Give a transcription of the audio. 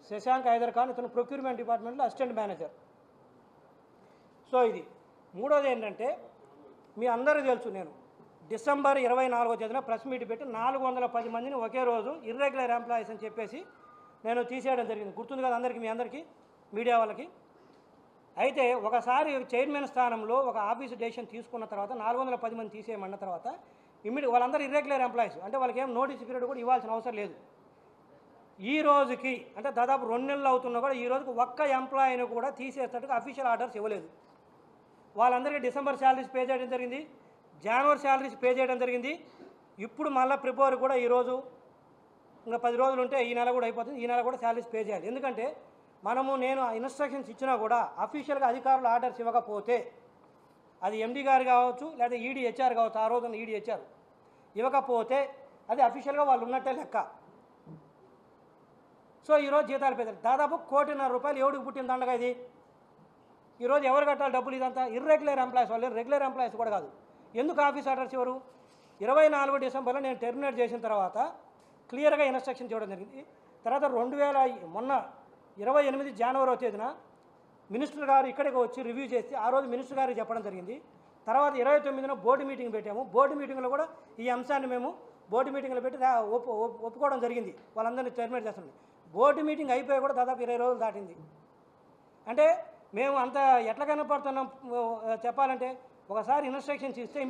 శశాంక్ హైదర్ ఖాన్, ఇతను ప్రొక్యూర్మెంట్ డిపార్ట్మెంట్లో assistant manager. So ఇది. మూడోది ఏంటంటే మీ అందరూ తెలుసు, నేను డిసెంబర్ 24వ తేదీన ప్రెస్ మీట్ పెట్టి 410 మందిని ఒకే రోజు ఇర్రెగ్యులర్ ఎంప్లాయీస్ అని చెప్పేసి నేను తీసేయడం జరిగింది. గుర్తుంది కదా అందరికీ, మీ అందరికీ, మీడియా వాళ్ళకి. అయితే ఒకసారి చైర్మన్ స్థానంలో ఒక ఆఫీసు డెసిషన్ తీసుకున్న తర్వాత 410 మంది తీసేయమన్న తర్వాత వాళ్ళందరూ ఇర్రెగ్యులర్ ఎంప్లాయీస్, అంటే వాళ్ళకి ఏం నోటీస్ పీరియడ్ కూడా ఇవ్వాల్సిన అవసరం లేదు. ఈ రోజుకి అంటే దాదాపు 2 నెలలు అవుతున్నా కూడా ఈ రోజుకి ఒక్క ఎంప్లాయీని కూడా తీసేటట్టుగా అఫీషియల్ ఆర్డర్స్ ఇవ్వలేదు. వాళ్ళందరికీ డిసెంబర్ శాలరీస్ పే చేయడం జరిగింది, జనవరి శాలరీస్ పే చేయడం జరిగింది. ఇప్పుడు మళ్ళీ ఫిబ్రవరి కూడా ఈరోజు ఇంకా 10 రోజులు ఉంటే ఈ నెల కూడా అయిపోతుంది, ఈ నెల కూడా శాలరీస్ పే చేయాలి. ఎందుకంటే నేను ఇన్స్ట్రక్షన్స్ ఇచ్చినా కూడా అఫీషియల్గా అధికారులు ఆర్డర్స్ ఇవ్వకపోతే, అది ఎండీ గారు కావచ్చు లేదా ఈడీ హెచ్ఆర్ కావచ్చు, ఆ రోజున ఈడీ హెచ్ఆర్ ఇవ్వకపోతే అది అఫీషియల్గా వాళ్ళు ఉన్నట్టే లెక్క. సో ఈరోజు జీతాలు పెద్దలు దాదాపు 1,50,00,000 రూపాయలు ఎవడికి పుట్టిన దండగా ఇది? ఈరోజు ఎవరు కట్టాలి డబ్బులు? ఇదంతా ఇర్రెగ్యులర్ ఎంప్లాయీస్, వాళ్ళు రెగ్యులర్ ఎంప్లాయీస్ కూడా కాదు. ఎందుకు ఆఫీస్ ఆర్డర్స్ ఇవ్వరు? 24 డిసెంబర్లో నేను టెర్మినేట్ చేసిన తర్వాత క్లియర్గా ఇన్స్ట్రక్షన్స్ ఇవ్వడం జరిగింది. తర్వాత మొన్న 28 జనవరి తేదీన మినిస్టర్ గారు ఇక్కడికి వచ్చి రివ్యూ చేసి ఆ రోజు మినిస్టర్ గారికి చెప్పడం జరిగింది. తర్వాత 29న బోర్డు మీటింగ్ పెట్టాము. బోర్డు మీటింగ్లో కూడా ఈ అంశాన్ని మేము బోర్డు మీటింగ్లో పెట్టి ఒప్పుకోవడం జరిగింది, వాళ్ళందరినీ టెర్మినేట్ చేస్తున్నాం. బోర్డు మీటింగ్ అయిపోయి కూడా దాదాపు 20 రోజులు దాటింది. అంటే మేము అంత ఎట్లా కనపడుతున్నాం చెప్పాలంటే, ఒకసారి ఇన్స్ట్రక్షన్స్ ఇస్తే